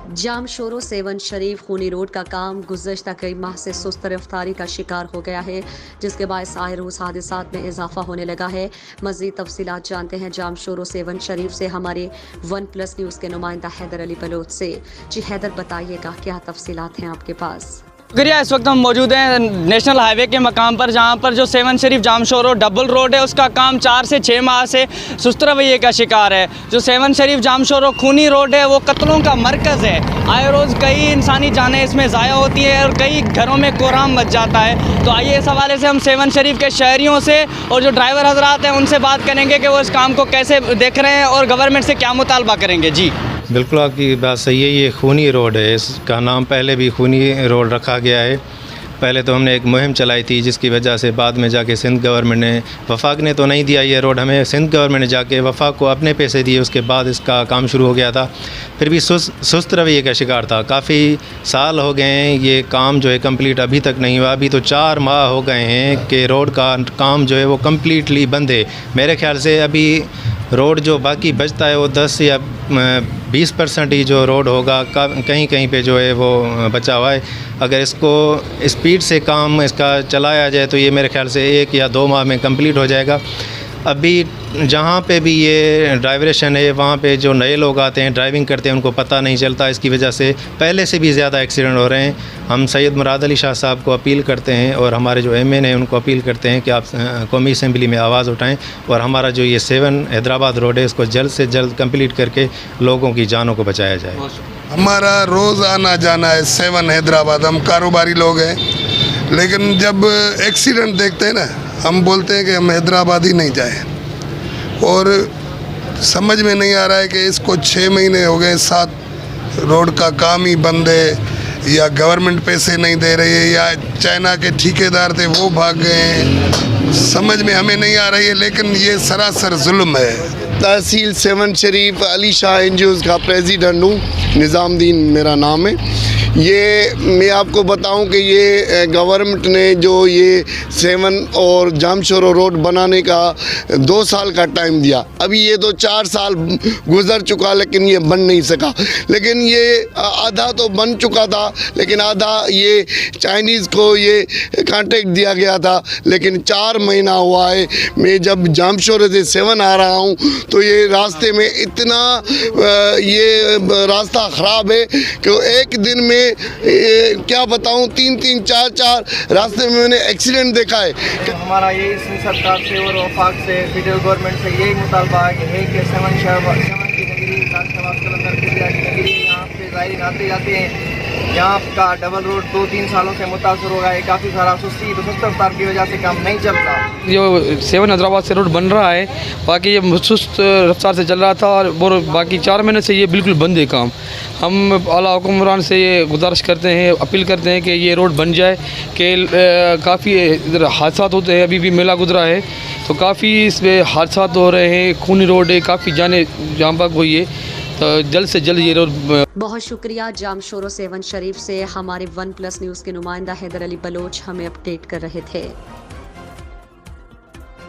जाम sorrow seven शरीफ खूनी road का काम गुज़श्ता कई माह से सुस्त रफ्तारी का शिकार हो गया है, जिसके बायस आए रोज हादसात में इजाफा होने लगा है। मजीद तफसीलात जानते हैं जाम शोरो सेवन शरीफ से हमारे OnePlus न्यूज़ के नुमाइंदा हैदर अली बलोच से। जी हैदर, बताइएगा क्या तफसीलात हैं आपके पास? शुक्रिया। इस वक्त हम मौजूद हैं नेशनल हाईवे के मकाम पर, जहां पर जो सेवन शरीफ जाम शोरो डबल रोड है उसका काम 4 से 6 माह से सुस्त रवैये का शिकार है। जो सेवन शरीफ जाम शोरो खूनी रोड है वो कत्लों का मरकज़ है। आए रोज़ कई इंसानी जानें इसमें ज़ाया होती हैं और कई घरों में कोहराम मच जाता है। तो आइए इस हवाले से हम सेवन शरीफ के शहरियों से और जो ड्राइवर हजरात हैं उनसे बात करेंगे कि वो इस काम को कैसे देख रहे हैं और गवर्नमेंट से क्या मुतालबा करेंगे। जी बिल्कुल, आपकी बात सही है। ये खूनी रोड है, इसका नाम पहले भी खूनी रोड रखा गया है। पहले तो हमने एक मुहिम चलाई थी, जिसकी वजह से बाद में जाके सिंध गवर्नमेंट ने, वफाक ने तो नहीं दिया ये रोड हमें, सिंध गवर्नमेंट ने जाके वफाक को अपने पैसे दिए, उसके बाद इसका काम शुरू हो गया था। फिर भी सुस्त रवैये का शिकार था। काफ़ी साल हो गए हैं, ये काम जो है कंप्लीट अभी तक नहीं हुआ। अभी तो 4 माह हो गए हैं कि रोड का काम जो है वो कम्प्लीटली बंद है। मेरे ख्याल से अभी रोड जो बाकी बचता है वो 10 या 20% ही जो रोड होगा, कहीं कहीं पे जो है वो बचा हुआ है। अगर इसको स्पीड से काम इसका चलाया जाए तो ये मेरे ख्याल से 1 या 2 माह में कंप्लीट हो जाएगा। अभी जहाँ पे भी ये ड्राइवरेशन है, वहाँ पे जो नए लोग आते हैं ड्राइविंग करते हैं, उनको पता नहीं चलता। इसकी वजह से पहले से भी ज़्यादा एक्सीडेंट हो रहे हैं। हम सैयद मुराद अली शाह साहब को अपील करते हैं और हमारे जो MN हैं उनको अपील करते हैं कि आप कौमी असम्बली में आवाज़ उठाएं और हमारा जो ये 7 हैदराबाद रोड है इसको जल्द से जल्द कंप्लीट करके लोगों की जानों को बचाया जाए। हमारा रोज़ आना जाना है 7 हैदराबाद। हम कारोबारी लोग हैं, लेकिन जब एक्सीडेंट देखते हैं ना, हम बोलते हैं कि हम हैदराबाद ही नहीं जाए। और समझ में नहीं आ रहा है कि इसको 6 महीने हो गए, 7 रोड का काम ही बंद है, या गवर्नमेंट पैसे नहीं दे रही है, या चाइना के ठेकेदार थे वो भाग गए हैं। समझ में हमें नहीं आ रही है, लेकिन ये सरासर जुल्म है। तहसील सेवन शरीफ अली शाह NGOs का प्रेसिडेंट हूँ, निज़ामुद्दीन मेरा नाम है। ये मैं आपको बताऊं कि ये गवर्नमेंट ने जो ये 7 और जाम शोरो रोड बनाने का 2 साल का टाइम दिया। अभी ये तो 4 साल गुजर चुका, लेकिन ये बन नहीं सका। लेकिन ये आधा तो बन चुका था, लेकिन आधा ये चाइनीज़ को ये कॉन्ट्रैक्ट दिया गया था। लेकिन 4 महीना हुआ है, मैं जब जाम शोरो से 7 आ रहा हूँ तो ये रास्ते में इतना ये रास्ता ख़राब है कि एक दिन में क्या बताऊं, 3-3, 4-4 रास्ते में मैंने एक्सीडेंट देखा है। हमारा यही सरकार से और वफाक से, फेडरल गवर्नमेंट से यही मुतालबा है कि 7 की नगरी, यहाँ पे ज़ायरीन आते जाते हैं। यहाँ का डबल रोड 2-3 सालों से मुतासर हो गया है। काफ़ी सारा सुस्त रफ्तार की वजह से काम नहीं चलता। जो 7 हैदराबाद से रोड बन रहा है, बाकी ये सुस्त रफ्तार से चल रहा था और बाकी 4 महीने से ये बिल्कुल बंद है काम। हम आला हुक्मरान से ये गुजारिश करते हैं, अपील करते हैं कि ये रोड बन जाए। कि काफ़ी इधर हादसा होते हैं, अभी भी मेला गुजरा है तो काफ़ी इसमें हादसा हो रहे हैं। खूनी रोड है, काफ़ी जाने जाम बाग हुई है, तो जल्द से जल्द ये रोड। बहुत शुक्रिया। जाम शोरो 7 शरीफ से हमारे OnePlus न्यूज़ के नुमाइंदा हैदर अली बलोच हमें अपडेट कर रहे थे।